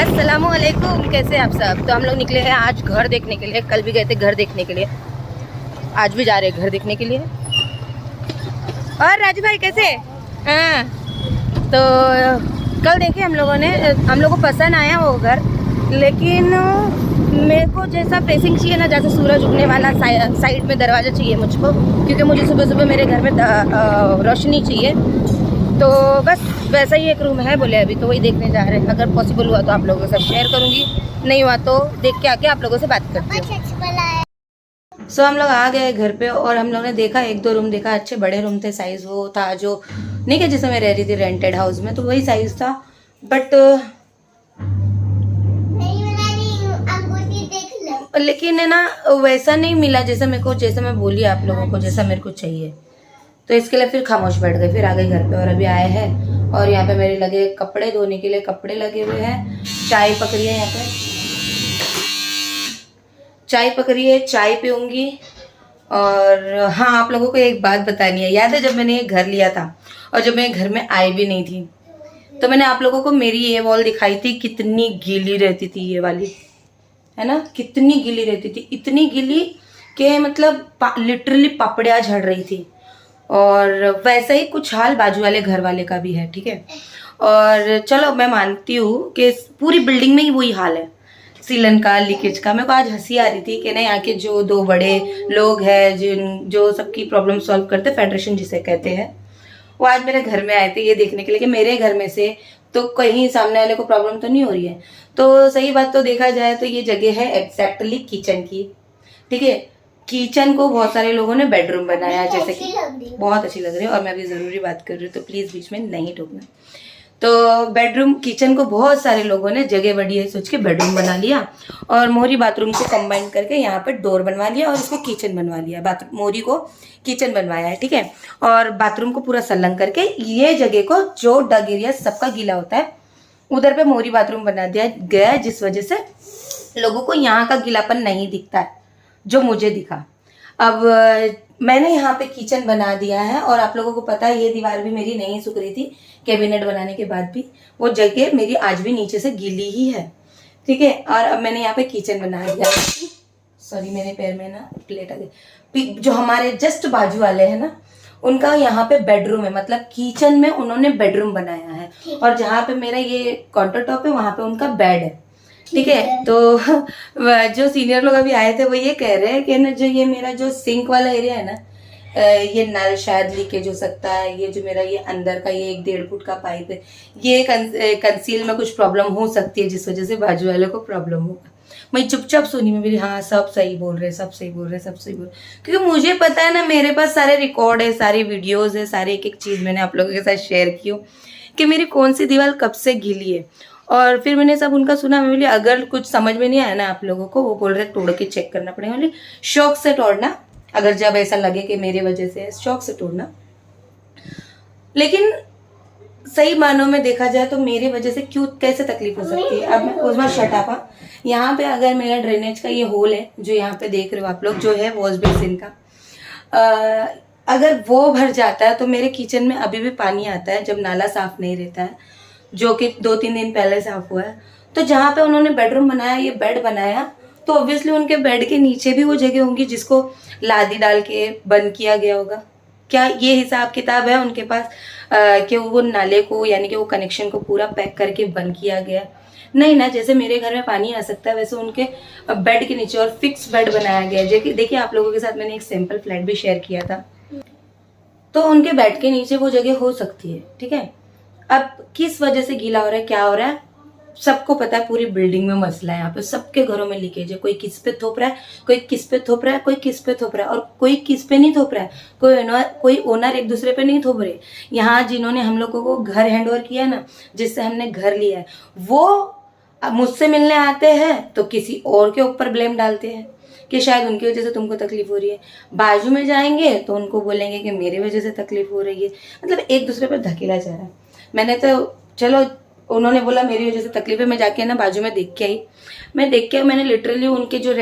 अस्सलामुअलैकुम, कैसे आप सब। तो हम लोग निकले हैं आज घर देखने के लिए। कल भी गए थे घर देखने के लिए, आज भी जा रहे हैं घर देखने के लिए। और राजू भाई कैसे? हाँ, तो कल देखे हम लोगों ने, हम लोग को पसंद आया वो घर, लेकिन मेरे को जैसा फेसिंग चाहिए ना, जैसे सूरज उगने वाला साइड में दरवाज़ा चाहिए मुझको, क्योंकि मुझे सुबह सुबह मेरे घर में रोशनी चाहिए। तो बस वैसा ही एक रूम है बोले, अभी तो वही देखने जा रहे हैं। अगर पॉसिबल हुआ तो आप लोगों के साथ शेयर करूंगी, नहीं हुआ तो देख के आके आप लोगों से बात करती हूँ। सो हम लोग आ गए घर पे और हम लोग ने देखा, एक दो रूम देखा, अच्छे बड़े रूम थे। साइज वो था जो नहीं कि जिसमें मैं रह रही थी रेंटेड हाउस में, तो वही साइज था। बट लेकिन है ना, वैसा नहीं मिला जैसा मेरे को, जैसा मैं बोली आप लोगों को, जैसा मेरे को चाहिए। तो इसके लिए फिर खामोश बैठ गए, फिर आ गए घर पे। और अभी आए हैं और यहाँ पे मेरे लगे कपड़े धोने के लिए, कपड़े लगे हुए हैं। चाय पक रही है, यहाँ पे चाय पक रही है, चाय पीऊंगी। और हाँ, आप लोगों को एक बात बतानी है। याद है जब मैंने ये घर लिया था और जब मैं घर में आई भी नहीं थी, तो मैंने आप लोगों को मेरी ये वॉल दिखाई थी, कितनी गीली रहती थी ये वाली, है ना, कितनी गीली रहती थी। इतनी गीली कि मतलब लिटरली पापड़ियाँ झड़ रही थी। और वैसा ही कुछ हाल बाजू वाले घर वाले का भी है, ठीक है। और चलो मैं मानती हूँ कि पूरी बिल्डिंग में ही वही हाल है, सीलन का, लीकेज का। मेरे को आज हंसी आ रही थी कि ना, यहाँ के जो दो बड़े लोग हैं जो सबकी प्रॉब्लम सॉल्व करते, फेडरेशन जिसे कहते हैं, वो आज मेरे घर में आए थे ये देखने के लिए कि मेरे घर में से तो कहीं सामने वाले को प्रॉब्लम तो नहीं हो रही है। तो सही बात तो देखा जाए तो ये जगह है एग्जैक्टली किचन की, ठीक है। किचन को बहुत सारे लोगों ने बेडरूम बनाया, जैसे कि बहुत अच्छी लग रही है। और मैं अभी ज़रूरी बात कर रही हूँ तो प्लीज़ बीच में नहीं टोकना। तो बेडरूम, किचन को बहुत सारे लोगों ने जगह बड़ी है सोच के बेडरूम बना लिया, और मोहरी बाथरूम को कंबाइन करके यहाँ पर डोर बनवा लिया और इसको किचन बनवा लिया। बाथरूम मोहरी को किचन बनवाया है, ठीक है। और बाथरूम को पूरा सलंग करके ये जगह को, जो डग एरिया सबका गीला होता है, उधर पे मोहरी बाथरूम बना दिया गया, जिस वजह से लोगों को यहाँ का गीलापन नहीं दिखता है जो मुझे दिखा। अब मैंने यहाँ पे किचन बना दिया है, और आप लोगों को पता है ये दीवार भी मेरी नहीं सूख रही थी कैबिनेट बनाने के बाद भी, वो जगह मेरी आज भी नीचे से गीली ही है, ठीक है। और अब मैंने यहाँ पे किचन बना दिया। सॉरी, मेरे पैर में ना प्लेट आ गई। जो हमारे जस्ट बाजू वाले हैं ना, उनका यहाँ पे बेडरूम है, मतलब किचन में उन्होंने बेडरूम बनाया है, और जहाँ पे मेरा ये काउंटर टॉप है वहां पे उनका बेड है, ठीक है। तो जो सीनियर लोग अभी आए थे वो ये कह रहे हैं कि ना, जो ये मेरा जो सिंक वाला एरिया है ना, ये नल शायद लीकेज हो सकता है। ये जो मेरा ये अंदर का ये 1-1.5 फुट का पाइप है, ये कंसील में कुछ प्रॉब्लम हो सकती है, जिस वजह से बाजू वाले को प्रॉब्लम होगा। मैं चुपचाप सुनी, मैं मेरी हाँ सब सही बोल रहे, सब सही बोल रहे, सब सही बोल रहे, क्योंकि मुझे पता है ना, मेरे पास सारे रिकॉर्ड है, सारी वीडियोज है, सारे एक एक चीज़ मैंने आप लोगों के साथ शेयर की हूँ कि मेरी कौन सी दीवार कब से गीली है। और फिर मैंने सब उनका सुना। मैं बोली अगर कुछ समझ में नहीं आया ना आप लोगों को, वो बोल रहे तोड़ के चेक करना पड़ेगा। बोली शौक से तोड़ना, अगर जब ऐसा लगे कि मेरी वजह से, शौक से तोड़ना। लेकिन सही मानों में देखा जाए तो मेरी वजह से क्यों, कैसे तकलीफ हो सकती है। अब मैं उस बार शटापा, यहाँ पे अगर मेरा ड्रेनेज का ये होल है जो यहाँ पे देख रहे हो आप लोग, जो है वॉश बेसिन का, अगर वो भर जाता है तो मेरे किचन में अभी भी पानी आता है जब नाला साफ नहीं रहता है, जो कि 2-3 दिन पहले साफ हुआ है। तो जहाँ पे उन्होंने बेडरूम बनाया, ये बेड बनाया, तो ऑब्वियसली उनके बेड के नीचे भी वो जगह होंगी जिसको लादी डाल के बंद किया गया होगा। क्या ये हिसाब किताब है उनके पास कि वो नाले को, यानी कि वो कनेक्शन को पूरा पैक करके बंद किया गया? नहीं ना। जैसे मेरे घर में पानी आ सकता है, वैसे उनके बेड के नीचे और फिक्स बेड बनाया गया है। देखिए आप लोगों के साथ मैंने एक सैंपल फ्लैट भी शेयर किया था, तो उनके बेड के नीचे वो जगह हो सकती है, ठीक है। अब किस वजह से गीला हो रहा है, क्या हो रहा है, सबको पता है। पूरी बिल्डिंग में मसला है, यहाँ पे सबके घरों में लीकेज है। कोई किस पे थोप रहा है, कोई किस पे थोप रहा है, कोई किस पे थोप रहा है, और कोई किस पे नहीं थोप रहा है। कोई ओनर एक दूसरे पे नहीं थोप रहे। यहाँ जिन्होंने हम लोगों को घर हैंडओवर किया ना, जिससे हमने घर लिया है, वो मुझसे मिलने आते हैं तो किसी और के ऊपर ब्लेम डालते हैं कि शायद उनकी वजह से तुमको तकलीफ हो रही है। बाजू में जाएंगे तो उनको बोलेंगे कि मेरी वजह से तकलीफ हो रही है। मतलब एक दूसरे पर धकेला जा रहा है। मैंने तो चलो उन्होंने बोला मेरी वजह से तकलीफ है। मैं जाके ना बाजू में देख के आई। मैंने लिटरली उनके जो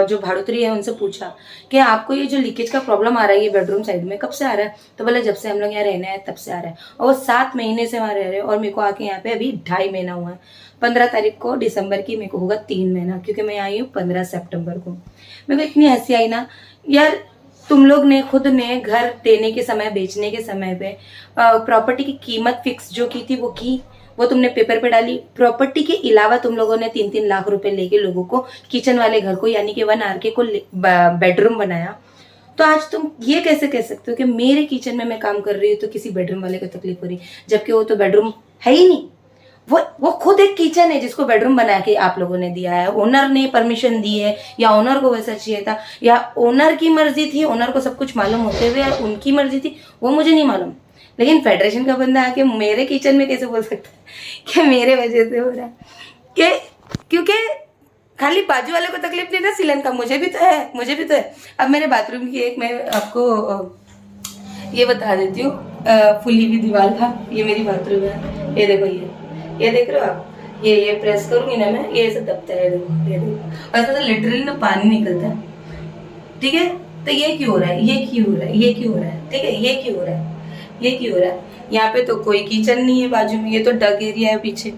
जो भाड़ोतरी है उनसे पूछा कि आपको ये जो लीकेज का प्रॉब्लम आ रहा है ये बेडरूम साइड में कब से आ रहा है? तो बोला जब से हम लोग यहाँ रहने आए तब से आ रहा है। और वो 7 महीने से वहाँ रह रहे हैं और मेरे को आके यहाँ पे अभी 2.5 महीना हुआ है। 15 तारीख को दिसंबर की मेरे को होगा 3 महीना, क्योंकि मैं आई हूँ 15 सितंबर को। मेरे को इतनी हंसी आई ना यार, तुम लोग ने खुद ने घर देने के समय, बेचने के समय पे प्रॉपर्टी की कीमत फिक्स जो की थी वो तुमने पेपर पे डाली। प्रॉपर्टी के अलावा तुम लोगों ने 3-3 लाख रुपए लेके लोगों को किचन वाले घर को यानी कि 1 RK को बेडरूम बनाया। तो आज तुम ये कैसे कह सकते हो कि मेरे किचन में मैं काम कर रही हूँ तो किसी बेडरूम वाले को तकलीफ हो रही, जबकि वो तो बेडरूम है ही नहीं। वो खुद एक किचन है जिसको बेडरूम बना के आप लोगों ने दिया है। ओनर ने परमिशन दी है या ओनर को वैसा चाहिए था या ओनर की मर्जी थी, ओनर को सब कुछ मालूम होते हुए उनकी मर्जी थी, वो मुझे नहीं मालूम। लेकिन फेडरेशन का बंदा आके मेरे किचन में कैसे बोल सकता है कि मेरे वजह से हो रहा है? क्योंकि खाली बाजू वाले को तकलीफ नहीं ना सिलन का, मुझे भी तो है। अब मेरे बाथरूम की एक मैं आपको ये बता देती हूँ, फुली हुई दीवार था। ये मेरी बाथरूम है, ये देखो, ये देख रहे हो आप, ये प्रेस करूंगी ना मैं, ये ऐसे दबता है, ये देखो ऐसा तो लिटरली ना पानी निकलता है। ठीक है, तो ये क्यों हो रहा है, ये क्यों हो रहा है, ठीक है, ये क्यों हो रहा है? यहाँ पे तो कोई किचन नहीं है बाजू में, ये तो डग एरिया है पीछे,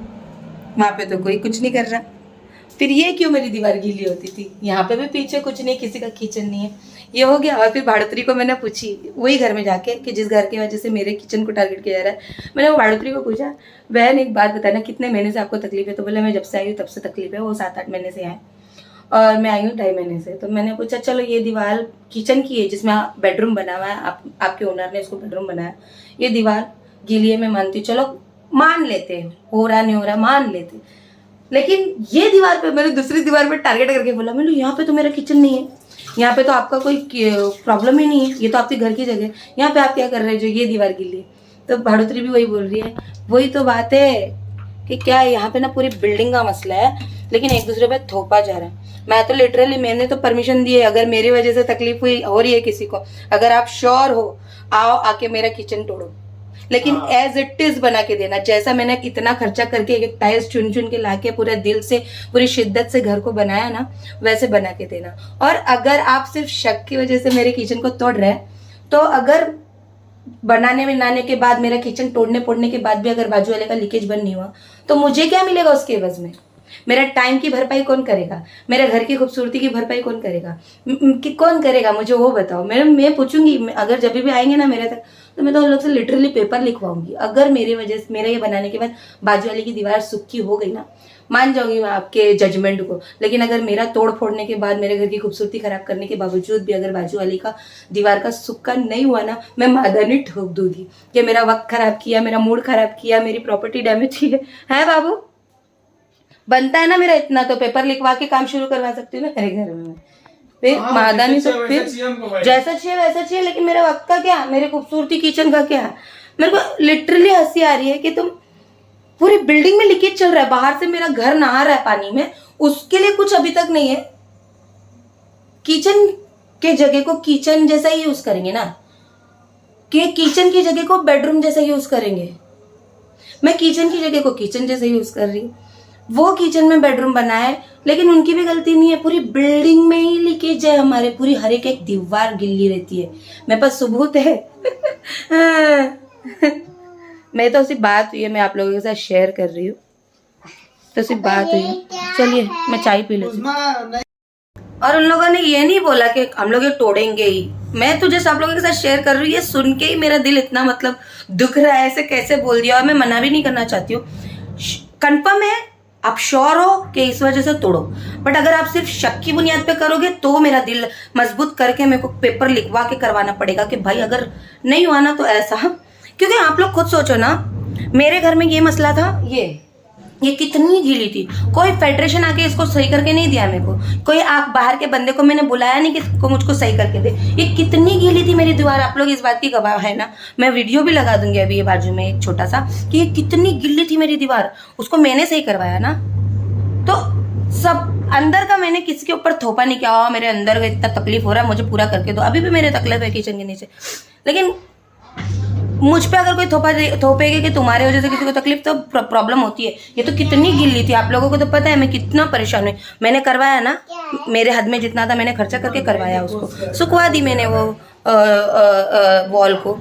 वहां पे तो कोई कुछ नहीं कर रहा। फिर ये क्यों मेरी दीवार गीली होती थी? यहाँ पे भी पीछे कुछ नहीं, किसी का किचन नहीं है, ये हो गया। और फिर भाड़ोतरी को मैंने पूछी वही घर में जाके कि जिस घर की वजह से मेरे किचन को टारगेट किया जा रहा है। मैंने वो भाड़ोतरी को पूछा, बहन एक बात बताना, कितने महीने से आपको तकलीफ है? तो बोले मैं जब से आई हूँ तब से तकलीफ है। वो 7-8 महीने से आए और मैं आई हूँ 2.5 महीने से। तो मैंने पूछा चलो ये दीवार किचन की है जिसमें बेडरूम बना हुआ है, आपके ओनर ने इसको बेडरूम बनाया, ये दीवार गीली है, मैं मानती हूँ, चलो मान लेते, हो रहा नहीं हो रहा मान लेते। लेकिन ये दीवार पे मैंने दूसरी दीवार पे टारगेट करके बोला, मैंने यहाँ पे तो मेरा किचन नहीं है, यहाँ पे तो आपका कोई प्रॉब्लम ही नहीं है, ये तो आपके घर की जगह है, यहाँ पे आप क्या कर रहे हैं जो ये दीवार गिली है? तो भाड़ोतरी भी वही बोल रही है, वही तो बात है कि क्या यहाँ पे ना पूरी बिल्डिंग का मसला है, लेकिन एक दूसरे पे थोपा जा रहा है। मैं तो लिटरली मैंने तो परमिशन दी है, अगर मेरी वजह से तकलीफ हुई हो रही है किसी को, अगर आप श्योर हो आओ आके मेरा किचन तोड़ो, लेकिन एज इट इज बना के देना। जैसा मैंने इतना खर्चा करके एक टाइल्स चुन चुन के लाके पूरे दिल से पूरी शिद्दत से घर को बनाया ना, वैसे बना के देना। और अगर आप सिर्फ शक की वजह से मेरे किचन को तोड़ रहे हैं, तो अगर बनाने के बाद मेरा किचन तोड़ने के बाद भी अगर बाजू वाले का लीकेज बंद नहीं हुआ तो मुझे क्या मिलेगा उसके एवज में? मेरा टाइम की भरपाई कौन करेगा? मेरे घर की खूबसूरती की भरपाई कौन करेगा? कौन करेगा मुझे वो बताओ। मैं पूछूंगी, अगर जब भी आएंगे ना मेरे तक, तो मैं तो उन लोग से लिटरली पेपर लिखवाऊंगी। अगर मेरे वजह से मेरा ये बनाने के बाद बाजू वाले की दीवार सुक्की हो गई ना, मान जाऊंगी मैं आपके जजमेंट को। लेकिन अगर मेरा तोड़ फोड़ने के बाद, मेरे घर की खूबसूरती खराब करने के बावजूद भी अगर बाजू वाली का दीवार का सुक्का नहीं हुआ ना, मैं मादानी ठोक दूंगी कि मेरा वक्त खराब किया, मेरा मूड खराब किया, मेरी प्रॉपर्टी डैमेज की है बाबू। बनता है ना मेरा इतना, तो पेपर लिखवा के काम शुरू करवा सकती हूँ ना मेरे घर में। फिर मादानी तो फिर जैसा चाहिए वैसा चाहिए, लेकिन मेरे वक्त का क्या, मेरे खूबसूरती किचन का क्या? मेरे को लिटरली हंसी आ रही है कि तुम पूरी बिल्डिंग में लीकेज चल रहा है, बाहर से मेरा घर नहा रहा है पानी में, उसके लिए कुछ अभी तक नहीं है। किचन के जगह को किचन जैसा ही यूज करेंगे ना, कि किचन की जगह को बेडरूम जैसा यूज करेंगे। मैं किचन की जगह को किचन जैसा यूज कर रही हूँ, वो किचन में बेडरूम बना है, लेकिन उनकी भी गलती नहीं है। पूरी बिल्डिंग में ही लीकेज है हमारे, पूरी हर एक दीवार गिल्ली रहती है। मेरे पास सबूत है। मैं तो सिर्फ बात हुई है, मैं आप लोगों के साथ शेयर कर रही हूँ, तो सिर्फ बात हुई है। चलिए मैं चाय पी लेती हूँ। और उन लोगों ने ये नहीं बोला कि हम लोग ये तोड़ेंगे ही। मैं तो जस्ट आप लोगों के साथ शेयर कर रही हूँ, ये सुन के ही मेरा दिल इतना मतलब दुख रहा है, ऐसे कैसे बोल दिया। और मैं मना भी नहीं करना चाहती हूँ, कंफर्म है, आप श्योर हो कि इस वजह से तोड़ो। बट अगर आप सिर्फ शक की बुनियाद पे करोगे तो मेरा दिल मजबूत करके मेरे को पेपर लिखवा के करवाना पड़ेगा कि भाई अगर नहीं हुआ ना तो ऐसा। क्योंकि आप लोग खुद सोचो ना, मेरे घर में ये मसला था, ये कितनी गीली थी, कोई फेडरेशन आके इसको सही करके नहीं दिया मेरे को, कोई बाहर के बंदे को मैंने बुलाया नहीं कि मुझको सही करके दे। ये कितनी गीली थी मेरी दीवार, आप लोग इस बात की गवाह है ना। मैं वीडियो भी लगा दूंगी अभी ये बाजू में एक छोटा सा, कि ये कितनी गिल्ली थी मेरी दीवार, उसको मैंने सही करवाया ना। तो सब अंदर का मैंने किसी के ऊपर थोपा नहीं किया, मेरे अंदर इतना तकलीफ हो रहा है मुझे पूरा करके दो। अभी भी मेरे तकलीफ है किचन के नीचे, लेकिन मुझ पे अगर कोई थोपेगा कि तुम्हारे वजह से किसी को तकलीफ, तो प्रॉब्लम होती है। ये तो कितनी गिल्ली थी, आप लोगों को तो पता है मैं कितना परेशान हुई। मैंने करवाया ना, मेरे हद में जितना था मैंने खर्चा करके करवाया, उसको सुखवा दी मैंने वो वॉल को।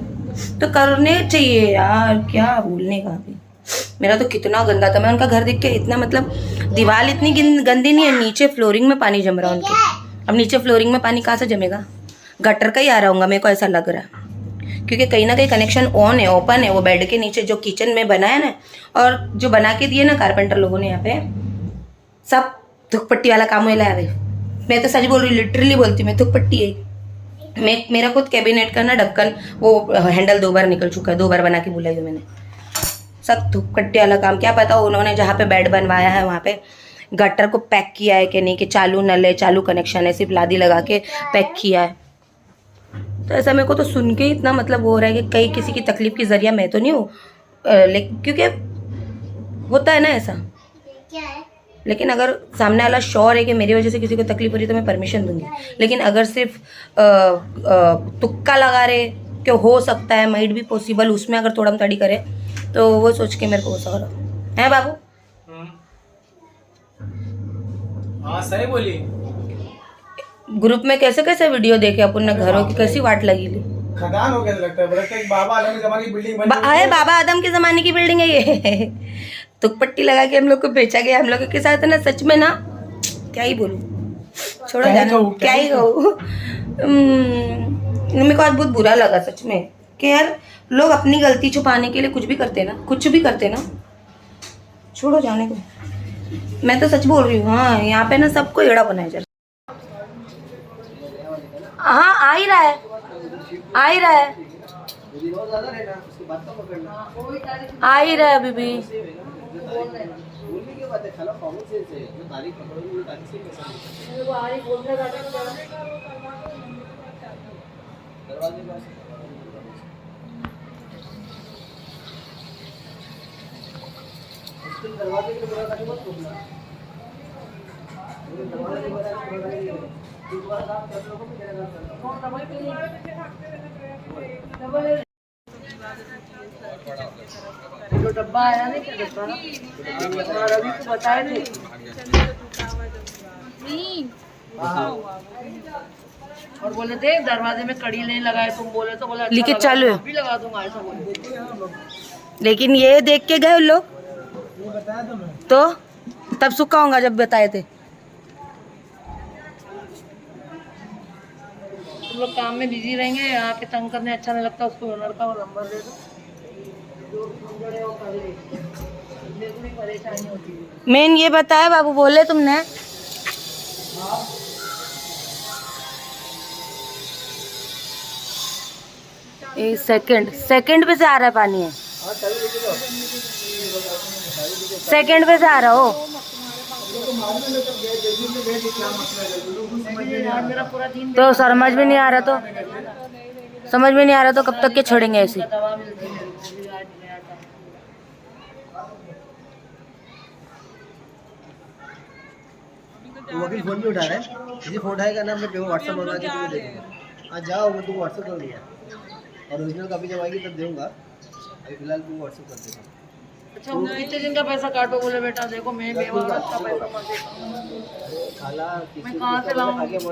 तो करने चाहिए यार, क्या बोलने का अभी। मेरा तो कितना गंदा था, मैं उनका घर देख के इतना, मतलब दीवार इतनी गंदी नहीं है, नीचे फ्लोरिंग में पानी जम रहा है उनके। अब नीचे फ्लोरिंग में पानी कहाँ से जमेगा, गटर का ही आ रहा होगा, मेरे को ऐसा लग रहा है। क्योंकि कहीं ना कहीं कनेक्शन ऑन है, ओपन है, वो बेड के नीचे जो किचन में बना है ना, और जो बना के दिए ना कारपेंटर लोगों ने यहाँ पे, सब थुक पट्टी वाला काम हुआ है। मैं तो सच बोल रही हूँ, लिटरली बोलती हूँ, मैं थुक पट्टी है। मेरा खुद कैबिनेट का ना ढक्कन, वो हैंडल 2 बार निकल चुका है, 2 बार बना के बुलाई है मैंने। सब थुक पट्टी वाला काम। क्या पता उन्होंने जहाँ पे बेड बनवाया है वहाँ पे गटर को पैक किया है कि नहीं, कि चालू नल है, चालू कनेक्शन है, सिर्फ लादी लगा के पैक किया है। तो ऐसा मेरे को तो सुन के इतना मतलब हो रहा है कि कहीं किसी की तकलीफ की जरिया मैं तो नहीं हूँ, लेकिन क्योंकि होता है ना ऐसा। लेकिन अगर सामने वाला श्योर है कि मेरी वजह से किसी को तकलीफ हो रही है तो मैं परमिशन दूंगी। लेकिन अगर सिर्फ तुक्का लगा रहे कि हो सकता है, माइट भी पॉसिबल, उसमें अगर तोड़म तड़ी करे, तो वो सोच के मेरे को गुस्सा हो रहा है बाबू। हाँ सही बोली। ग्रुप में कैसे कैसे वीडियो देखे अपन ने, घरों की कैसी वाट लगी ली। खदान हो गया लगता है, बाबा आदम के जमाने की बिल्डिंग बनी है। बाबा आदम के जमाने की बिल्डिंग है ये। तुक पट्टी लगा के हम लोग को बेचा गया। हम लोग के साथ है ना, सच में ना, क्या ही बोलूं, छोड़ो जाना, क्या ही कहूँ। मेरे को आज बहुत बुरा लगा सच में कि यार लोग अपनी गलती छुपाने के लिए कुछ भी करते ना, कुछ भी करते ना। छोड़ो जाने को, मैं तो सच बोल रही हूँ। हाँ, यहाँ पे ना सबको एड़ा बनाया जा। हाँ, आ ही रहा है, आ ही रहा है, आ ही रहा है अभी भी। जो डब्बा आया नहीं, क्या डब्बा रवि को बताए थे। और बोले थे दरवाजे में कड़ी नहीं लगाए, तुम बोले तो बोला लीकेज चालू है, लगा दूंगा ऐसा बोले। लेकिन ये देख के गए उन लोग, तो तब सूखा होगा जब बताए थे। तुम लोग काम में बिजी रहेंगे, यहाँ के तंग करने अच्छा नहीं लगता, उसको ओनर का नंबर दे दो। मेन ये बताया बाबू, बोले तुमने सेकंड पे से आ रहा है पानी है, सेकंड पे से आ रहा हो। तो समझ में नहीं आ रहा, तो समझ में नहीं आ रहा, तो कब तक के छोड़ेंगे ऐसे। वो अभी फोन भी उठा रहा है, किसी फोन उठाएगा ना, मैं व्हाट्सएप मंगा के तुम्हें दे दूँगा। आज जाओ, मैं तुमको व्हाट्सएप कर दिया, और ओरिजिनल कॉपी जब आएगी तब दूँगा। अभी फिलहाल तुमको व्हाट्सएप कर देता हूँ। अच्छा, कितने दिन का पैसा काटो? बोले बेटा देखो मैं बेवारस का पैसा खाला मैं कहाँ से लाऊं? देखो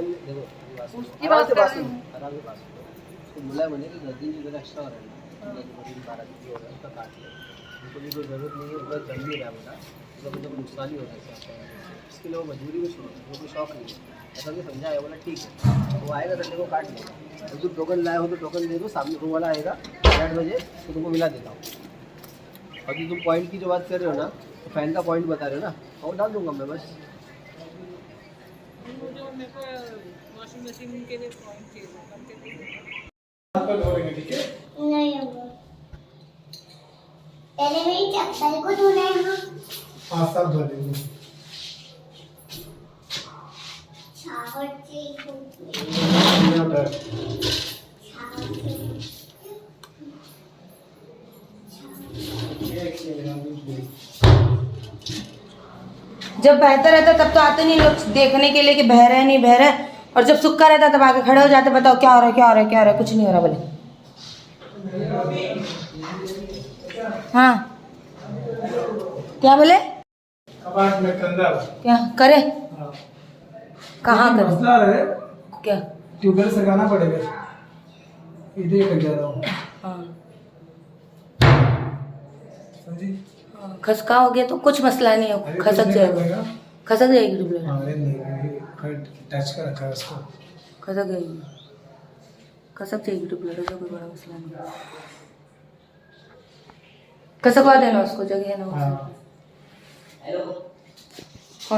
उसकी बात कर रही हूँ। तो बोला मैंने कि 10 दिन जो मेरा एक्स्ट्रा हो रहा है ना, 12 दिन हो रहा है, उसका काट लो। उनको भी कोई ज़रूरत नहीं है, उतना जम नहीं रहा बेटा, तो मुझे कोई नुकसान ही हो रहा है। इसके लिए वो मजबूरी में छोड़ो, वो कोई शौक नहीं है। ऐसा भी समझाया, बोला ठीक है, वो आएगा संडे को काट लेगा। और जो टोकन लाए हो तो टोकन दे दो, सामने रूम वाला आएगा 8 बजे, तो तुमको मिला देता हूँ। और जो तुम पॉइंट की जो बात कर रहे हो ना, तो फैन का पॉइंट बता रहे हो ना, और डाल दूंगा मैं बस। वॉशिंग मशीन के लिए पॉइंट चाहिए। ठीक है, नहीं होगा, पहले मेरी चप्पल को धोना है। हाँ सब धो देंगे। जब बहता रहता तब तो आते नहीं लोग देखने के लिए कि बह रहा है नहीं बह रहा है, और जब सूखा रहता तब आके खड़े हो जाते, बताओ क्या हो रहा है, क्या हो रहा है, क्या हो रहा है, कुछ नहीं हो रहा बोले। हाँ क्या बोले? कबाट में कंधा क्या करे? हाँ। कहाँ करे? मसला है, क्या? ट्यूबवेल लगाना पड़ेगा, इधर ही कर जा रहा हूँ, हाँ समझी? खसका हो गया तो कुछ मसला नहीं है, अरे खसक कुछ नहीं जाएगा, करेगा। खसक जाएगी ट्यूबलाइट, हाँ, अरे नहीं, टच कर रखा है उसको। खसक जाएगी, खसक जाएगी ट्यूबलाइट, ऐसा कोई बड़ा मसला नहीं। खसकवा देना उसको, जगह है ना हाँ। उसमें।